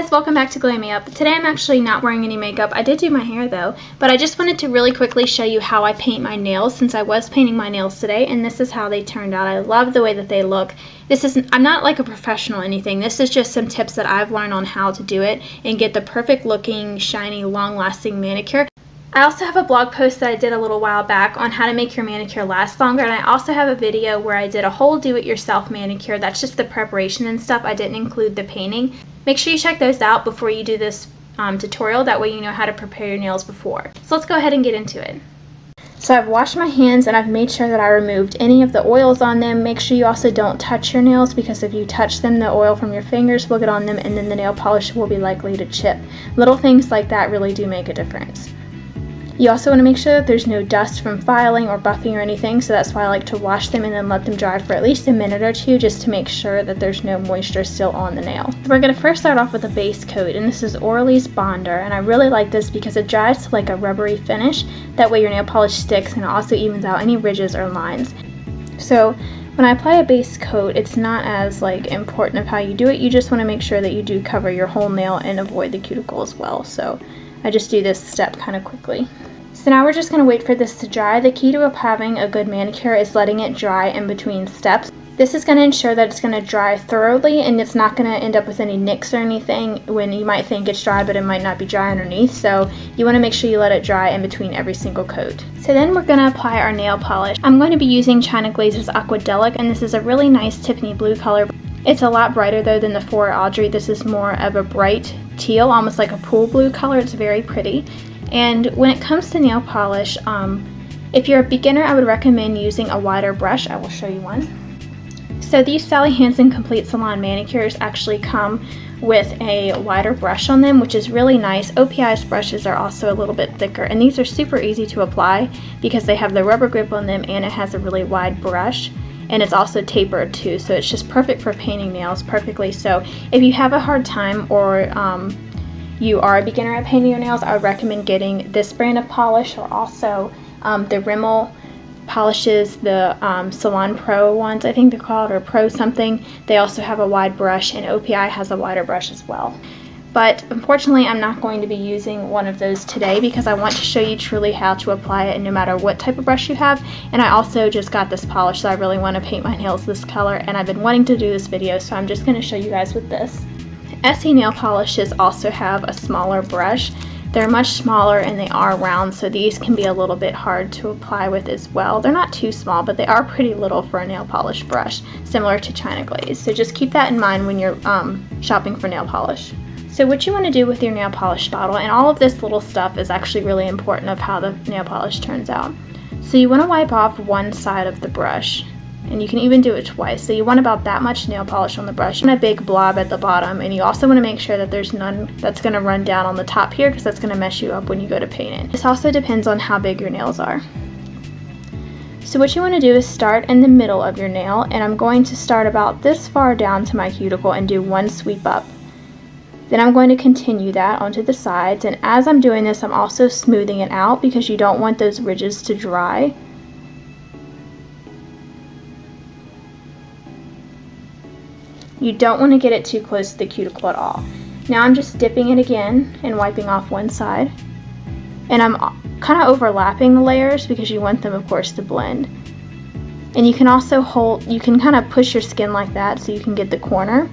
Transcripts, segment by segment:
guys, welcome back to Glam-me-up. Today I'm actually not wearing any makeup. I did do my hair though, but I just wanted to really quickly show you how I paint my nails since I was painting my nails today, and this is how they turned out. I love the way that they look. I'm not like a professional or anything. This is just some tips that I've learned on how to do it and get the perfect looking, shiny, long-lasting manicure. I also have a blog post that I did a little while back on how to make your manicure last longer, and I also have a video where I did a whole do-it-yourself manicure. That's just the preparation and stuff. I didn't include the painting. Make sure you check those out before you do this tutorial. That way you know how to prepare your nails before. So let's go ahead and get into it. So I've washed my hands and I've made sure that I removed any of the oils on them. Make sure you also don't touch your nails, because if you touch them, the oil from your fingers will get on them and then the nail polish will be likely to chip. Little things like that really do make a difference. You also want to make sure that there's no dust from filing or buffing or anything, so that's why I like to wash them and then let them dry for at least a minute or two just to make sure that there's no moisture still on the nail. We're going to first start off with a base coat, and this is Orly's Bonder, and I really like this because it dries to like a rubbery finish. That way your nail polish sticks and it also evens out any ridges or lines. So when I apply a base coat, it's not as important of how you do it. You just want to make sure that you do cover your whole nail and avoid the cuticle as well. So I just do this step kind of quickly. So now we're just going to wait for this to dry. The key to having a good manicure is letting it dry in between steps. This is going to ensure that it's going to dry thoroughly and it's not going to end up with any nicks or anything when you might think it's dry but it might not be dry underneath. So you want to make sure you let it dry in between every single coat. So then we're going to apply our nail polish. I'm going to be using China Glaze's Aquadelic, and this is a really nice Tiffany blue color. It's a lot brighter though than the For Audrey. This is more of a bright teal, almost like a pool blue color. It's very pretty. And when it comes to nail polish, if you're a beginner, I would recommend using a wider brush. I will show you one. So these Sally Hansen Complete Salon manicures actually come with a wider brush on them, which is really nice. OPI's brushes are also a little bit thicker, and these are super easy to apply because they have the rubber grip on them and it has a really wide brush. And it's also tapered too, so it's just perfect for painting nails perfectly. So if you have a hard time or you are a beginner at painting your nails, I would recommend getting this brand of polish, or also the Rimmel polishes, the Salon Pro ones, I think they're called, or Pro something. They also have a wide brush, and OPI has a wider brush as well. But unfortunately, I'm not going to be using one of those today because I want to show you truly how to apply it no matter what type of brush you have. And I also just got this polish, so I really want to paint my nails this color, and I've been wanting to do this video, so I'm just going to show you guys with this. Essie nail polishes also have a smaller brush. They're much smaller and they are round, so these can be a little bit hard to apply with as well. They're not too small, but they are pretty little for a nail polish brush, similar to China Glaze. So just keep that in mind when you're shopping for nail polish. So what you want to do with your nail polish bottle, and all of this little stuff is actually really important of how the nail polish turns out. So you want to wipe off one side of the brush. And you can even do it twice. So you want about that much nail polish on the brush and a big blob at the bottom. And you also want to make sure that there's none that's going to run down on the top here, because that's going to mess you up when you go to paint it. This also depends on how big your nails are. So what you want to do is start in the middle of your nail, and I'm going to start about this far down to my cuticle and do one sweep up. Then I'm going to continue that onto the sides, and as I'm doing this, I'm also smoothing it out because you don't want those ridges to dry. You don't want to get it too close to the cuticle at all. Now I'm just dipping it again and wiping off one side. And I'm kind of overlapping the layers because you want them, of course, to blend. And you can also you can kind of push your skin like that so you can get the corner.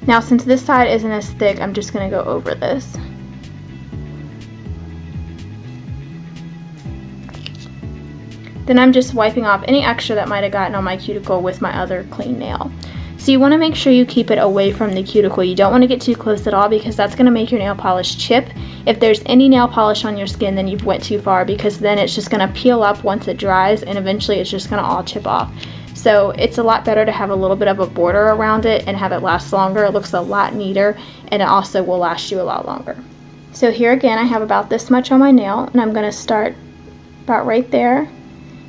Now since this side isn't as thick, I'm just going to go over this. Then I'm just wiping off any extra that might have gotten on my cuticle with my other clean nail. So you want to make sure you keep it away from the cuticle. You don't want to get too close at all because that's going to make your nail polish chip. If there's any nail polish on your skin, then you've went too far, because then it's just going to peel up once it dries and eventually it's just going to all chip off. So it's a lot better to have a little bit of a border around it and have it last longer. It looks a lot neater, and it also will last you a lot longer. So here again, I have about this much on my nail, and I'm going to start about right there.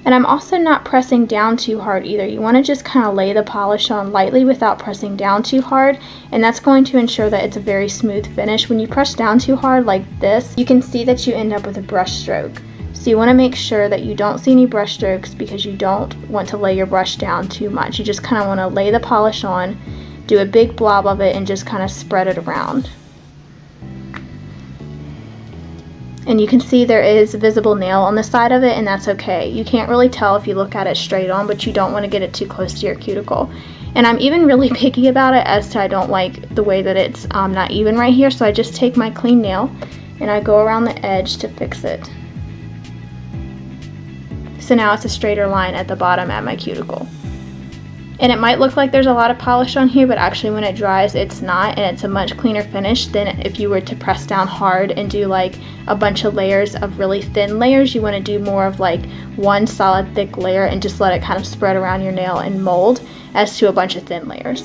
And I'm also not pressing down too hard either. You want to just kind of lay the polish on lightly without pressing down too hard, and that's going to ensure that it's a very smooth finish. When you press down too hard like this, you can see that you end up with a brush stroke. So you want to make sure that you don't see any brush strokes because you don't want to lay your brush down too much. You just kind of want to lay the polish on, do a big blob of it and just kind of spread it around. And you can see there is a visible nail on the side of it, and that's okay. You can't really tell if you look at it straight on, but you don't want to get it too close to your cuticle. And I'm even really picky about it as to I don't like the way that it's not even right here, so I just take my clean nail and I go around the edge to fix it. So now it's a straighter line at the bottom at my cuticle. And it might look like there's a lot of polish on here, but actually when it dries it's not, and it's a much cleaner finish than if you were to press down hard and do like a bunch of layers of really thin layers. You want to do more of like one solid thick layer and just let it kind of spread around your nail and mold, as to a bunch of thin layers.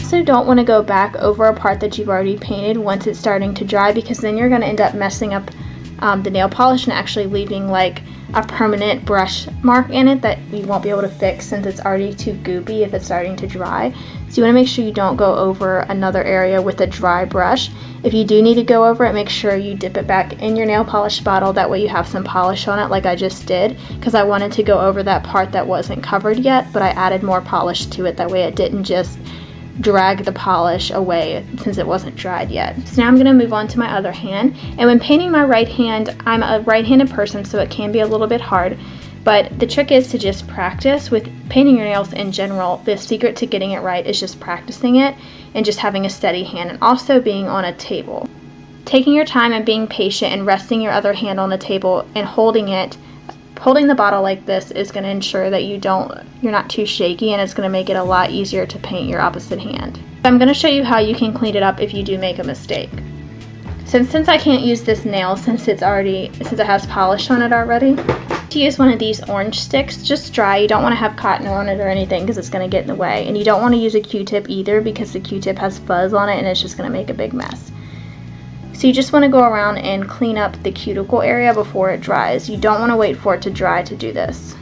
Also don't want to go back over a part that you've already painted once it's starting to dry, because then you're going to end up messing up the nail polish and actually leaving like a permanent brush mark in it that you won't be able to fix since it's already too goopy if it's starting to dry. So you want to make sure you don't go over another area with a dry brush. If you do need to go over it, make sure you dip it back in your nail polish bottle, that way you have some polish on it like I just did, because I wanted to go over that part that wasn't covered yet, but I added more polish to it, that way it didn't just drag the polish away since it wasn't dried yet. So now I'm going to move on to my other hand, and when painting my right hand, I'm a right-handed person, so it can be a little bit hard, but the trick is to just practice with painting your nails in general. The secret to getting it right is just practicing it and just having a steady hand, and also being on a table. Taking your time and being patient and resting your other hand on the table and holding the bottle like this is going to ensure that you're not too shaky, and it's going to make it a lot easier to paint your opposite hand. I'm going to show you how you can clean it up if you do make a mistake. Since I can't use this nail since it has polish on it already, to use one of these orange sticks, just dry. You don't want to have cotton on it or anything because it's going to get in the way, and you don't want to use a Q-tip either because the Q-tip has fuzz on it and it's just going to make a big mess. So you just want to go around and clean up the cuticle area before it dries. You don't want to wait for it to dry to do this.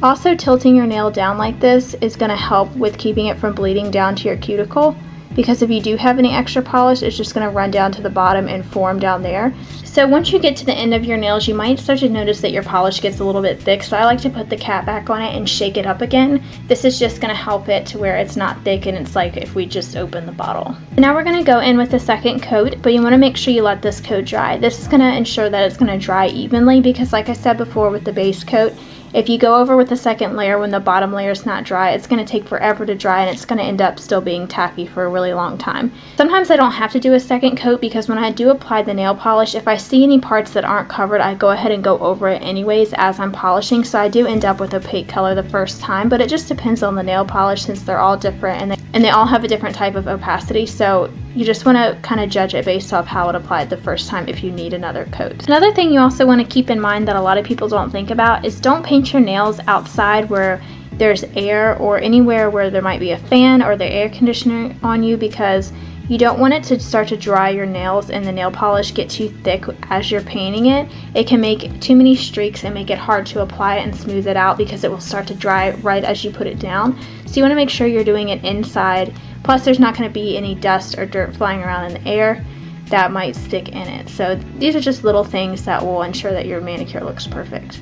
Also, tilting your nail down like this is going to help with keeping it from bleeding down to your cuticle, because if you do have any extra polish, it's just going to run down to the bottom and form down there. So once you get to the end of your nails, you might start to notice that your polish gets a little bit thick, so I like to put the cap back on it and shake it up again. This is just going to help it to where it's not thick, and it's like if we just open the bottle. Now we're going to go in with the second coat, but you want to make sure you let this coat dry. This is going to ensure that it's going to dry evenly, because like I said before with the base coat, if you go over with the second layer when the bottom layer is not dry, it's going to take forever to dry, and it's going to end up still being tacky for a really long time. Sometimes I don't have to do a second coat, because when I do apply the nail polish, if I see any parts that aren't covered, I go ahead and go over it anyways as I'm polishing, so I do end up with opaque color the first time, but it just depends on the nail polish since they're all different and they all have a different type of opacity, so you just want to kind of judge it based off how it applied the first time if you need another coat. Another thing you also want to keep in mind that a lot of people don't think about is don't paint your nails outside where there's air or anywhere where there might be a fan or the air conditioner on you, because you don't want it to start to dry your nails and the nail polish get too thick as you're painting it. It can make too many streaks and make it hard to apply it and smooth it out, because it will start to dry right as you put it down. So you want to make sure you're doing it inside. Plus there's not going to be any dust or dirt flying around in the air that might stick in it. So these are just little things that will ensure that your manicure looks perfect.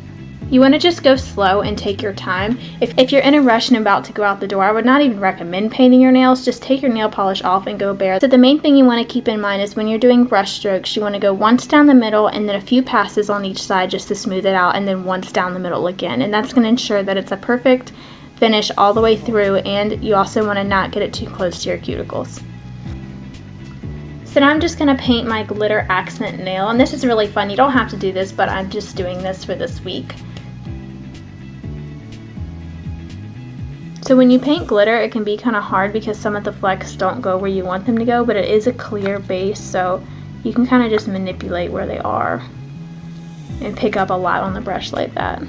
You want to just go slow and take your time. If you're in a rush and about to go out the door, I would not even recommend painting your nails. Just take your nail polish off and go bare. So the main thing you want to keep in mind is when you're doing brush strokes, you want to go once down the middle and then a few passes on each side just to smooth it out, and then once down the middle again. And that's going to ensure that it's a perfect finish all the way through, and you also want to not get it too close to your cuticles. So now I'm just going to paint my glitter accent nail, and this is really fun. You don't have to do this, but I'm just doing this for this week. So when you paint glitter, it can be kind of hard because some of the flecks don't go where you want them to go, but it is a clear base, so you can kind of just manipulate where they are and pick up a lot on the brush like that.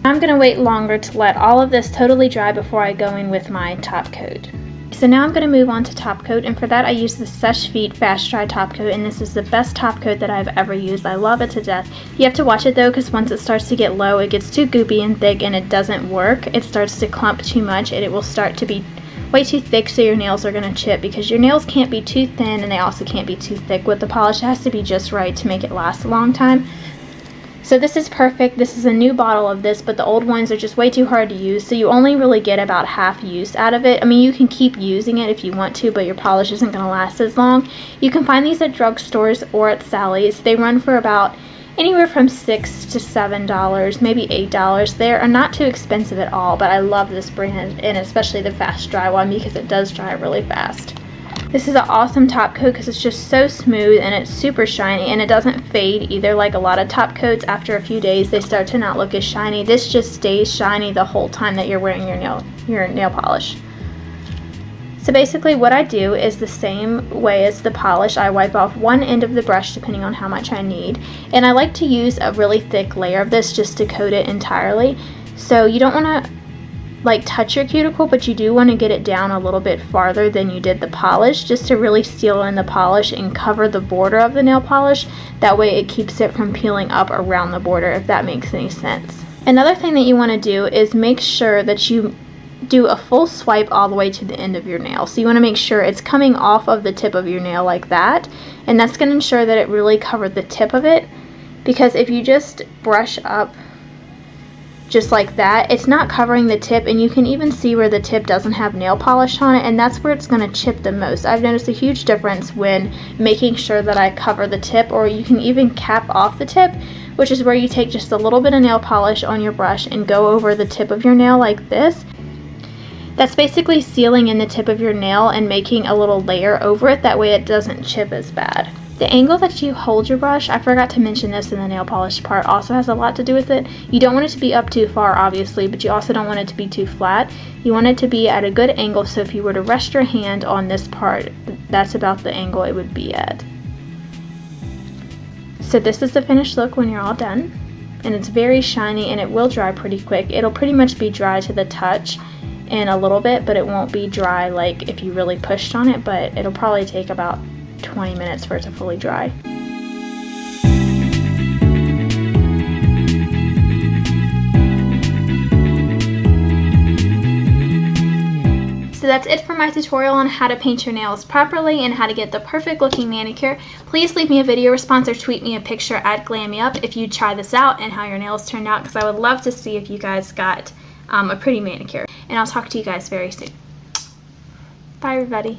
I'm going to wait longer to let all of this totally dry before I go in with my top coat. So So now I'm going to move on to top coat, and for that I use the Seche Vite Fast Dry top coat, and this is the best top coat that I've ever used. I love it to death. You have to watch it though, because once it starts to get low, it gets too goopy and thick and it doesn't work. It starts to clump too much and it will start to be way too thick, so your nails are going to chip, because your nails can't be too thin and they also can't be too thick with the polish. It has to be just right to make it last a long time. So this is perfect. This is a new bottle of this, but the old ones are just way too hard to use, so you only really get about half use out of it. I mean, you can keep using it if you want to, but your polish isn't going to last as long. You can find these at drugstores or at Sally's. They run for about anywhere from $6 to $7, maybe $8. They are not too expensive at all, but I love this brand, and especially the Fast Dry one, because it does dry really fast. This is an awesome top coat because it's just so smooth and it's super shiny, and it doesn't fade either like a lot of top coats. After a few days they start to not look as shiny. This just stays shiny the whole time that you're wearing your nail polish. So basically what I do is the same way as the polish. I wipe off one end of the brush depending on how much I need, and I like to use a really thick layer of this just to coat it entirely. So you don't want to like touch your cuticle, but you do want to get it down a little bit farther than you did the polish, just to really seal in the polish and cover the border of the nail polish. That way it keeps it from peeling up around the border, if that makes any sense. Another thing that you want to do is make sure that you do a full swipe all the way to the end of your nail. So you want to make sure it's coming off of the tip of your nail like that, and that's going to ensure that it really covered the tip of it, because if you just brush up just like that, it's not covering the tip, and you can even see where the tip doesn't have nail polish on it, and that's where it's going to chip the most. I've noticed a huge difference when making sure that I cover the tip, or you can even cap off the tip, which is where you take just a little bit of nail polish on your brush and go over the tip of your nail like this. That's basically sealing in the tip of your nail and making a little layer over it, that way it doesn't chip as bad. The angle that you hold your brush, I forgot to mention this in the nail polish part, also has a lot to do with it. You don't want it to be up too far, obviously, but you also don't want it to be too flat. You want it to be at a good angle, so if you were to rest your hand on this part, that's about the angle it would be at. So this is the finished look when you're all done, and it's very shiny and it will dry pretty quick. It'll pretty much be dry to the touch in a little bit, but it won't be dry like if you really pushed on it, but it'll probably take about 20 minutes for it to fully dry. So that's it for my tutorial on how to paint your nails properly and how to get the perfect looking manicure. Please leave me a video response or tweet me a picture at glam-me-up if you try this out and how your nails turned out, because I would love to see if you guys got a pretty manicure. And I'll talk to you guys very soon. Bye everybody.